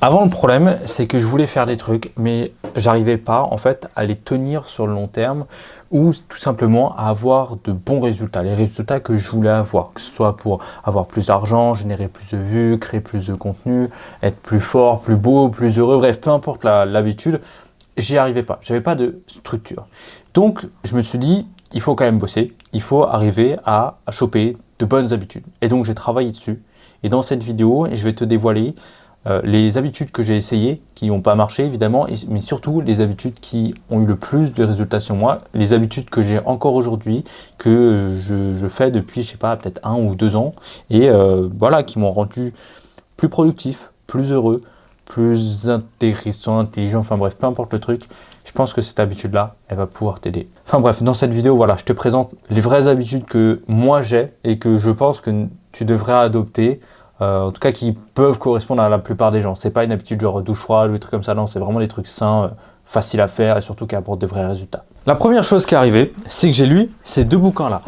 Avant, le problème, c'est que je voulais faire des trucs, mais j'arrivais pas, en fait, à les tenir sur le long terme ou tout simplement à avoir de bons résultats, les résultats que je voulais avoir, que ce soit pour avoir plus d'argent, générer plus de vues, créer plus de contenu, être plus fort, plus beau, plus heureux, bref, peu importe l'habitude, j'y arrivais pas, j'avais pas de structure. Donc, je me suis dit, il faut quand même bosser, il faut arriver à choper de bonnes habitudes. Et donc, j'ai travaillé dessus. Et dans cette vidéo, je vais te dévoiler les habitudes que j'ai essayées, qui n'ont pas marché évidemment, mais surtout les habitudes qui ont eu le plus de résultats sur moi, les habitudes que j'ai encore aujourd'hui, que je fais depuis, je sais pas, peut-être 1 ou 2 ans, et voilà, qui m'ont rendu plus productif, plus heureux, plus intéressant, intelligent, enfin bref, peu importe le truc. Je pense que cette habitude-là, elle va pouvoir t'aider. Enfin bref, dans cette vidéo, voilà, je te présente les vraies habitudes que moi j'ai et que je pense que tu devrais adopter. En tout cas, qui peuvent correspondre à la plupart des gens. C'est pas une habitude genre douche froide ou des trucs comme ça, non, c'est vraiment des trucs sains, faciles à faire et surtout qui apportent de vrais résultats. La première chose qui est arrivée, c'est que j'ai lu ces 2 bouquins-là,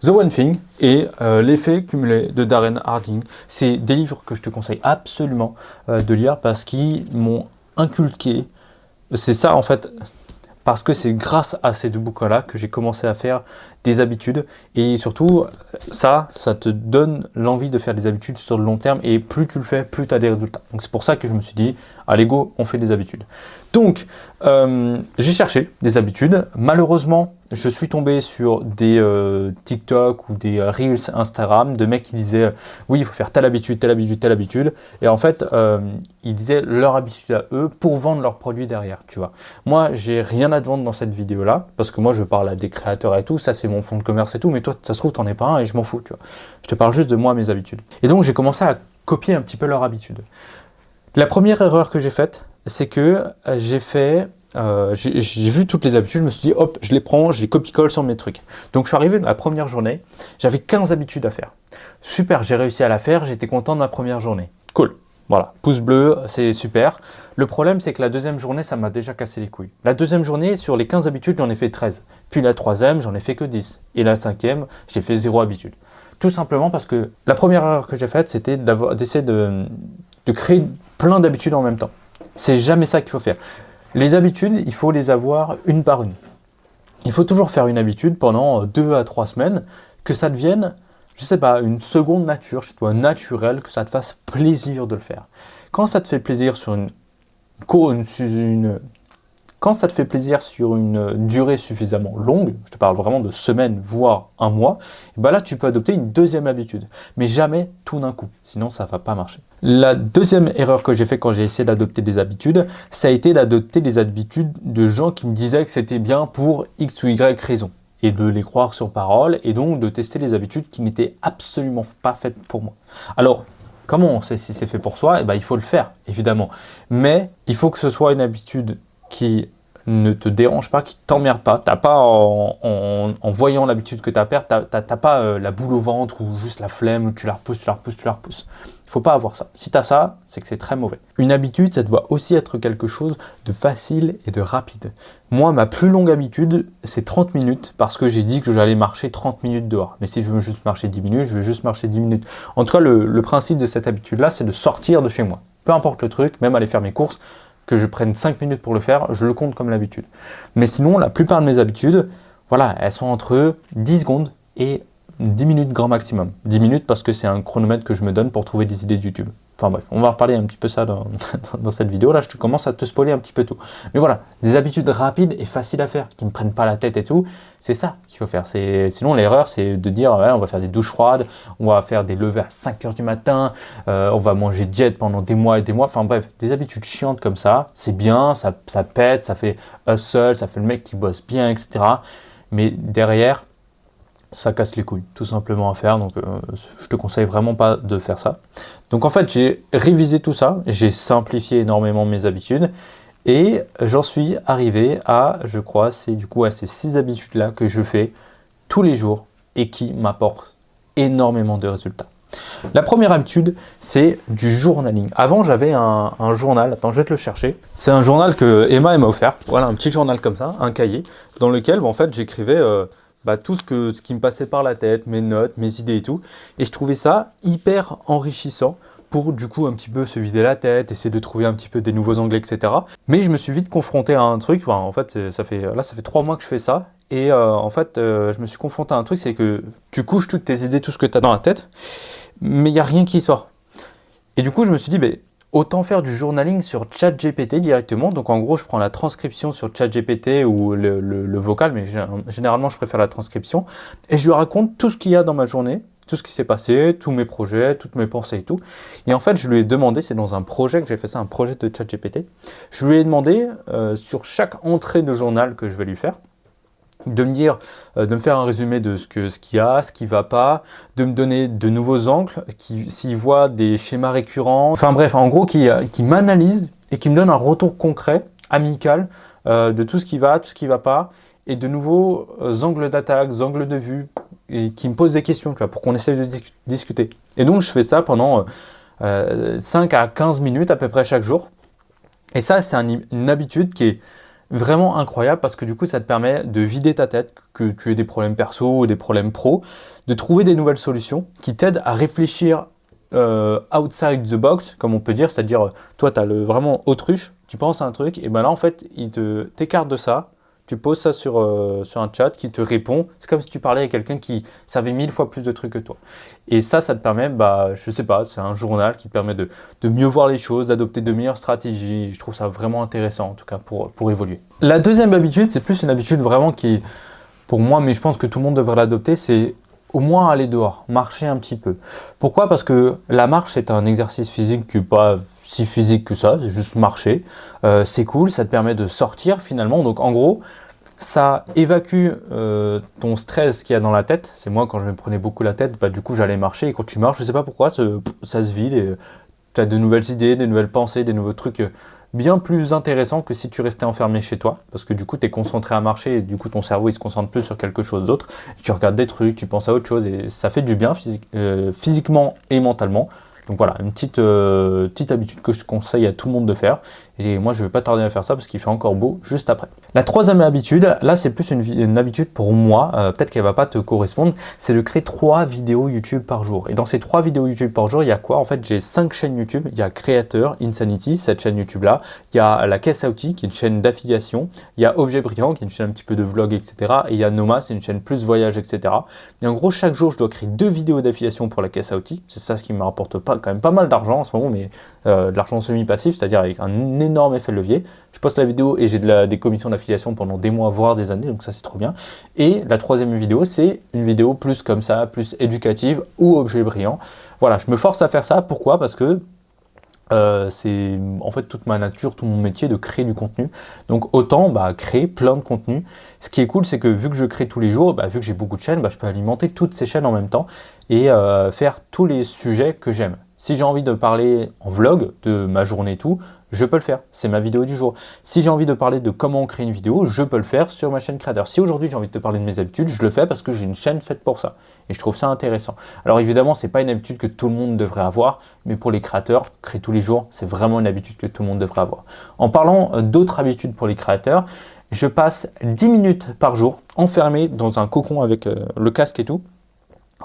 The One Thing et L'effet cumulé de Darren Harding. C'est des livres que je te conseille absolument de lire parce qu'ils m'ont inculqué. C'est ça en fait. Parce que c'est grâce à ces 2 bouquins-là que j'ai commencé à faire des habitudes. Et surtout, ça te donne l'envie de faire des habitudes sur le long terme. Et plus tu le fais, plus tu as des résultats. Donc c'est pour ça que je me suis dit, allez go, on fait des habitudes. Donc, j'ai cherché des habitudes. Malheureusement, je suis tombé sur des TikTok ou des Reels Instagram de mecs qui disaient oui, il faut faire telle habitude, telle habitude, telle habitude. Et en fait, ils disaient leur habitude à eux pour vendre leurs produits derrière, tu vois. Moi, j'ai rien à te vendre dans cette vidéo-là parce que moi, je parle à des créateurs et tout. Ça, c'est mon fonds de commerce et tout. Mais toi, ça se trouve, t'en es pas un et je m'en fous, tu vois. Je te parle juste de moi, mes habitudes. Et donc, j'ai commencé à copier un petit peu leur habitude. La première erreur que j'ai faite, c'est que j'ai vu toutes les habitudes, je me suis dit hop, je les prends, je les copie-colle sur mes trucs. Donc je suis arrivé la première journée, j'avais 15 habitudes à faire. Super, j'ai réussi à la faire, j'étais content de ma première journée. Cool, voilà, pouce bleu, c'est super. Le problème, c'est que la deuxième journée, ça m'a déjà cassé les couilles. La deuxième journée, sur les 15 habitudes, j'en ai fait 13. Puis la troisième, j'en ai fait que 10. Et la cinquième, j'ai fait 0 habitude. Tout simplement parce que la première erreur que j'ai faite, c'était d'essayer de créer plein d'habitudes en même temps. C'est jamais ça qu'il faut faire. Les habitudes, il faut les avoir une par une. Il faut toujours faire une habitude pendant 2 à 3 semaines, que ça devienne, je sais pas, une seconde nature chez toi, naturelle, que ça te fasse plaisir de le faire. Quand ça te fait plaisir quand ça te fait plaisir sur une durée suffisamment longue, je te parle vraiment de semaines, voire un mois, et ben là tu peux adopter une deuxième habitude, mais jamais tout d'un coup, sinon ça ne va pas marcher. La deuxième erreur que j'ai fait quand j'ai essayé d'adopter des habitudes, ça a été d'adopter des habitudes de gens qui me disaient que c'était bien pour X ou Y raison, et de les croire sur parole, et donc de tester des habitudes qui n'étaient absolument pas faites pour moi. Alors, comment on sait si c'est fait pour soi? Eh ben, il faut le faire, évidemment, mais il faut que ce soit une habitude qui ne te dérange pas, qui ne t'emmerde pas. T'as pas en voyant l'habitude que tu as à perdre, t'as pas la boule au ventre ou juste la flemme où tu la repousses. Il faut pas avoir ça. Si tu as ça, c'est que c'est très mauvais. Une habitude, ça doit aussi être quelque chose de facile et de rapide. Moi, ma plus longue habitude, c'est 30 minutes parce que j'ai dit que j'allais marcher 30 minutes dehors. Mais si je veux juste marcher 10 minutes, je vais juste marcher 10 minutes. En tout cas, le principe de cette habitude-là, c'est de sortir de chez moi. Peu importe le truc, même aller faire mes courses, que je prenne 5 minutes pour le faire, je le compte comme l'habitude. Mais sinon, la plupart de mes habitudes, voilà, elles sont entre 10 secondes et 10 minutes grand maximum. 10 minutes parce que c'est un chronomètre que je me donne pour trouver des idées de YouTube. Enfin bref, on va reparler un petit peu ça dans cette vidéo. Là, je commence à te spoiler un petit peu tout. Mais voilà, des habitudes rapides et faciles à faire, qui ne me prennent pas la tête et tout, c'est ça qu'il faut faire. Sinon, l'erreur, c'est de dire, ouais, on va faire des douches froides, on va faire des levées à 5 h du matin, on va manger diète pendant des mois et des mois. Enfin bref, des habitudes chiantes comme ça, c'est bien, ça pète, ça fait hustle, ça fait le mec qui bosse bien, etc. Mais derrière, ça casse les couilles, tout simplement à faire, donc je te conseille vraiment pas de faire ça. Donc en fait, j'ai révisé tout ça, j'ai simplifié énormément mes habitudes, et j'en suis arrivé à, je crois, c'est du coup à ces 6 habitudes-là que je fais tous les jours, et qui m'apportent énormément de résultats. La première habitude, c'est du journaling. Avant, j'avais un journal, attends, je vais te le chercher. C'est un journal que Emma m'a offert, voilà, un petit journal comme ça, un cahier, dans lequel, en fait, j'écrivais tout ce qui me passait par la tête, mes notes, mes idées et tout. Et je trouvais ça hyper enrichissant pour du coup un petit peu se vider la tête, essayer de trouver un petit peu des nouveaux angles, etc. Mais je me suis vite confronté à un truc, enfin, en fait ça fait 3 mois que je fais ça, et je me suis confronté à un truc, c'est que tu couches toutes tes idées, tout ce que tu as dans la tête, mais il n'y a rien qui sort. Et du coup je me suis dit, autant faire du journaling sur ChatGPT directement. Donc en gros, je prends la transcription sur ChatGPT ou le vocal, mais généralement je préfère la transcription, et je lui raconte tout ce qu'il y a dans ma journée, tout ce qui s'est passé, tous mes projets, toutes mes pensées et tout. Et en fait, je lui ai demandé, c'est dans un projet que j'ai fait ça, un projet de ChatGPT, je lui ai demandé sur chaque entrée de journal que je vais lui faire, de me dire, de me faire un résumé de ce qu'il y a, ce qui va pas, de me donner de nouveaux angles, s'il voit des schémas récurrents, enfin bref, en gros, qui m'analyse et qui me donne un retour concret, amical, de tout ce qui va pas, et de nouveaux angles d'attaque, angles de vue, et qui me pose des questions, tu vois, pour qu'on essaie de discuter. Et donc, je fais ça pendant 5 à 15 minutes à peu près chaque jour. Et ça, c'est une habitude qui est vraiment incroyable parce que du coup, ça te permet de vider ta tête, que tu aies des problèmes perso ou des problèmes pro, de trouver des nouvelles solutions qui t'aident à réfléchir outside the box, comme on peut dire, c'est-à-dire, toi, tu as vraiment autruche, tu penses à un truc, et ben là, en fait, il t'écarte de ça. Tu poses ça sur un chat qui te répond. C'est comme si tu parlais à quelqu'un qui savait 1000 fois plus de trucs que toi. Et ça te permet, je sais pas, c'est un journal qui te permet de mieux voir les choses, d'adopter de meilleures stratégies. Je trouve ça vraiment intéressant, en tout cas, pour évoluer. La deuxième habitude, c'est plus une habitude vraiment qui, pour moi, mais je pense que tout le monde devrait l'adopter, c'est au moins aller dehors, marcher un petit peu. Pourquoi? Parce que la marche est un exercice physique qui n'est pas si physique que ça, c'est juste marcher. C'est cool, ça te permet de sortir finalement. Donc en gros, ça évacue ton stress qu'il y a dans la tête. C'est moi, quand je me prenais beaucoup la tête, du coup j'allais marcher, et quand tu marches, je sais pas pourquoi, ça se vide et tu as de nouvelles idées, des nouvelles pensées, des nouveaux trucs bien plus intéressants que si tu restais enfermé chez toi, parce que du coup tu es concentré à marcher et du coup ton cerveau il se concentre plus sur quelque chose d'autre. Tu regardes des trucs, tu penses à autre chose et ça fait du bien physiquement et mentalement. Donc voilà, une petite habitude que je conseille à tout le monde de faire. Et moi, je ne vais pas tarder à faire ça parce qu'il fait encore beau juste après. La troisième habitude, là, c'est plus une habitude pour moi, peut-être qu'elle ne va pas te correspondre, c'est de créer 3 vidéos YouTube par jour. Et dans ces 3 vidéos YouTube par jour, il y a quoi? En fait, j'ai 5 chaînes YouTube. Il y a Creator, Insanity, cette chaîne YouTube-là. Il y a la Caisse à outils, qui est une chaîne d'affiliation. Il y a Objet Brillant, qui est une chaîne un petit peu de vlog, etc. Et il y a Noma, c'est une chaîne plus voyage, etc. Et en gros, chaque jour, je dois créer 2 vidéos d'affiliation pour la Caisse à outils. C'est ça ce qui me rapporte quand même pas mal d'argent en ce moment, mais de l'argent semi-passif, c'est-à-dire avec un énorme effet de levier. Je poste la vidéo et j'ai des commissions d'affiliation pendant des mois, voire des années, donc ça c'est trop bien. Et la troisième vidéo, c'est une vidéo plus comme ça, plus éducative ou objet brillant. Voilà, je me force à faire ça. Pourquoi? Parce que c'est en fait toute ma nature, tout mon métier de créer du contenu. Donc autant créer plein de contenu. Ce qui est cool, c'est que vu que je crée tous les jours, vu que j'ai beaucoup de chaînes, je peux alimenter toutes ces chaînes en même temps et faire tous les sujets que j'aime. Si j'ai envie de parler en vlog de ma journée et tout, je peux le faire. C'est ma vidéo du jour. Si j'ai envie de parler de comment créer une vidéo, je peux le faire sur ma chaîne créateur. Si aujourd'hui j'ai envie de te parler de mes habitudes, je le fais parce que j'ai une chaîne faite pour ça. Et je trouve ça intéressant. Alors évidemment, c'est pas une habitude que tout le monde devrait avoir, mais pour les créateurs, créer tous les jours, c'est vraiment une habitude que tout le monde devrait avoir. En parlant d'autres habitudes pour les créateurs, je passe 10 minutes par jour enfermé dans un cocon avec le casque et tout,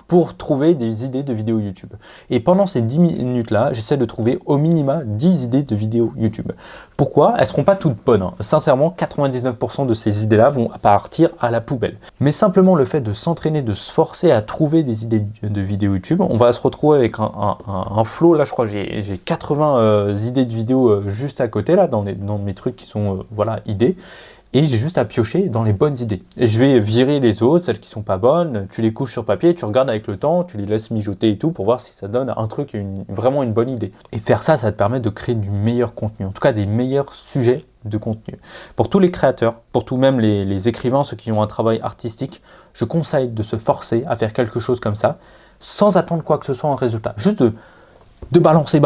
pour trouver des idées de vidéos YouTube. Et pendant ces 10 minutes-là, j'essaie de trouver au minima 10 idées de vidéos YouTube. Pourquoi? Elles ne seront pas toutes bonnes. Sincèrement, 99% de ces idées-là vont partir à la poubelle. Mais simplement le fait de s'entraîner, de se forcer à trouver des idées de vidéos YouTube, on va se retrouver avec un flow. Là, je crois que j'ai 80 idées de vidéos juste à côté, là, dans mes trucs qui sont, idées. Et j'ai juste à piocher dans les bonnes idées. Et je vais virer les autres, celles qui sont pas bonnes, tu les couches sur papier, tu regardes avec le temps, tu les laisses mijoter et tout pour voir si ça donne un truc, vraiment une bonne idée. Et faire ça, ça te permet de créer du meilleur contenu, en tout cas des meilleurs sujets de contenu. Pour tous les créateurs, pour tous même les écrivains, ceux qui ont un travail artistique, je conseille de se forcer à faire quelque chose comme ça, sans attendre quoi que ce soit en résultat. Juste de balancer,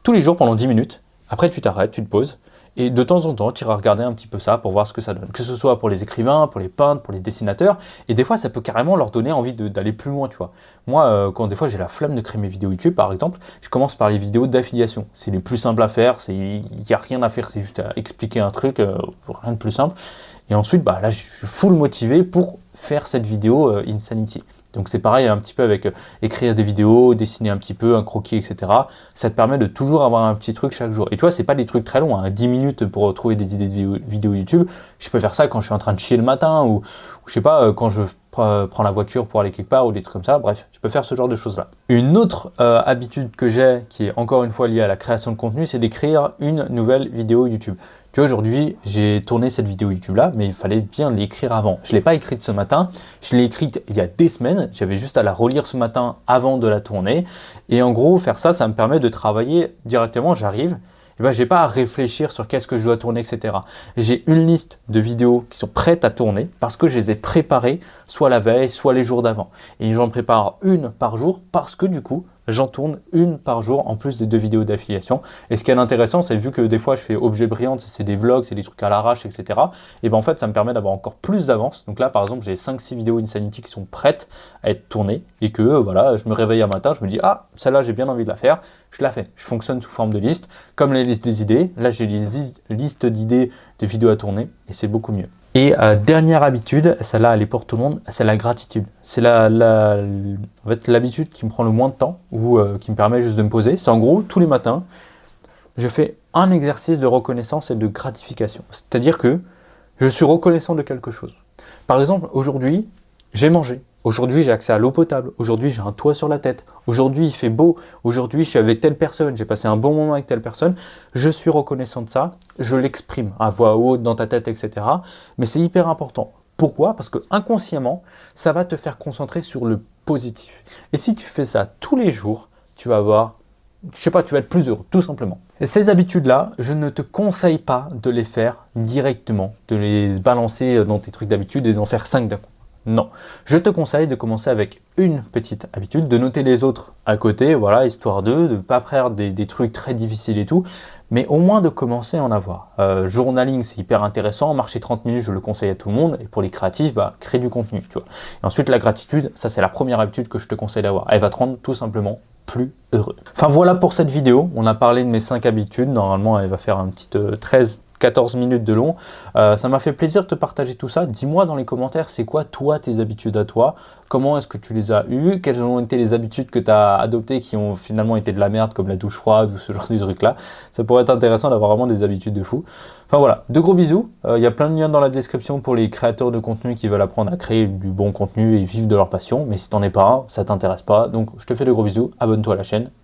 tous les jours pendant 10 minutes. Après, tu t'arrêtes, tu te poses. Et de temps en temps, tu iras regarder un petit peu ça pour voir ce que ça donne. Que ce soit pour les écrivains, pour les peintres, pour les dessinateurs. Et des fois, ça peut carrément leur donner envie d'aller plus loin, tu vois. Moi, quand des fois j'ai la flemme de créer mes vidéos YouTube, par exemple, je commence par les vidéos d'affiliation. C'est les plus simples à faire, il n'y a rien à faire, c'est juste à expliquer un truc, rien de plus simple. Et ensuite, là, je suis full motivé pour faire cette vidéo Insanity. Donc c'est pareil un petit peu avec écrire des vidéos, dessiner un petit peu, un croquis, etc. Ça te permet de toujours avoir un petit truc chaque jour. Et tu vois, c'est pas des trucs très longs, hein, 10 minutes pour trouver des idées de vidéos YouTube. Je peux faire ça quand je suis en train de chier le matin ou je sais pas, quand je prends la voiture pour aller quelque part ou des trucs comme ça. Bref, je peux faire ce genre de choses-là. Une autre habitude que j'ai, qui est encore une fois liée à la création de contenu, c'est d'écrire une nouvelle vidéo YouTube. Tu vois, aujourd'hui, j'ai tourné cette vidéo YouTube-là, mais il fallait bien l'écrire avant. Je ne l'ai pas écrite ce matin, je l'ai écrite il y a des semaines. J'avais juste à la relire ce matin avant de la tourner. Et en gros, faire ça, ça me permet de travailler directement. J'arrive, et ben, je n'ai pas à réfléchir sur qu'est-ce que je dois tourner, etc. J'ai une liste de vidéos qui sont prêtes à tourner parce que je les ai préparées soit la veille, soit les jours d'avant. Et j'en prépare une par jour parce que du coup, j'en tourne une par jour en plus des 2 vidéos d'affiliation. Et ce qui est intéressant, c'est vu que des fois je fais objet brillant, c'est des vlogs, c'est des trucs à l'arrache, etc. Et ben en fait, ça me permet d'avoir encore plus d'avance. Donc là, par exemple, j'ai 5-6 vidéos Insanity qui sont prêtes à être tournées et que voilà, je me réveille un matin, je me dis ah, celle-là, j'ai bien envie de la faire, je la fais. Je fonctionne sous forme de liste, comme les listes des idées. Là, j'ai les listes d'idées de vidéos à tourner et c'est beaucoup mieux. Et dernière habitude, celle-là elle est pour tout le monde, c'est la gratitude. C'est en fait, l'habitude qui me prend le moins de temps ou qui me permet juste de me poser. C'est en gros, tous les matins, je fais un exercice de reconnaissance et de gratification. C'est-à-dire que je suis reconnaissant de quelque chose. Par exemple, aujourd'hui, j'ai mangé. Aujourd'hui, j'ai accès à l'eau potable. Aujourd'hui, j'ai un toit sur la tête. Aujourd'hui, il fait beau. Aujourd'hui, je suis avec telle personne. J'ai passé un bon moment avec telle personne. Je suis reconnaissant de ça. Je l'exprime à voix haute, dans ta tête, etc. Mais c'est hyper important. Pourquoi? Parce que inconsciemment, ça va te faire concentrer sur le positif. Et si tu fais ça tous les jours, tu vas avoir, je sais pas, tu vas être plus heureux, tout simplement. Et ces habitudes-là, je ne te conseille pas de les faire directement, de les balancer dans tes trucs d'habitude et d'en faire 5 d'un coup. Non, je te conseille de commencer avec une petite habitude, de noter les autres à côté, voilà, histoire de ne pas faire des trucs très difficiles et tout, mais au moins de commencer à en avoir. Journaling, c'est hyper intéressant, marcher 30 minutes, je le conseille à tout le monde, et pour les créatifs, bah, créer du contenu, tu vois. Et ensuite, la gratitude, ça c'est la première habitude que je te conseille d'avoir. Elle va te rendre tout simplement plus heureux. Enfin voilà pour cette vidéo, on a parlé de mes 5 habitudes, normalement elle va faire un petit 14 minutes de long. Ça m'a fait plaisir de te partager tout ça. Dis-moi dans les commentaires, c'est quoi toi tes habitudes à toi? Comment est-ce que tu les as eues? Quelles ont été les habitudes que tu as adoptées qui ont finalement été de la merde, comme la douche froide ou ce genre de trucs là? Ça pourrait être intéressant d'avoir vraiment des habitudes de fou. Enfin voilà, de gros bisous. Il y a plein de liens dans la description pour les créateurs de contenu qui veulent apprendre à créer du bon contenu et vivre de leur passion. Mais si t'en es pas un, ça t'intéresse pas. Donc je te fais de gros bisous. Abonne-toi à la chaîne. Ciao, ciao.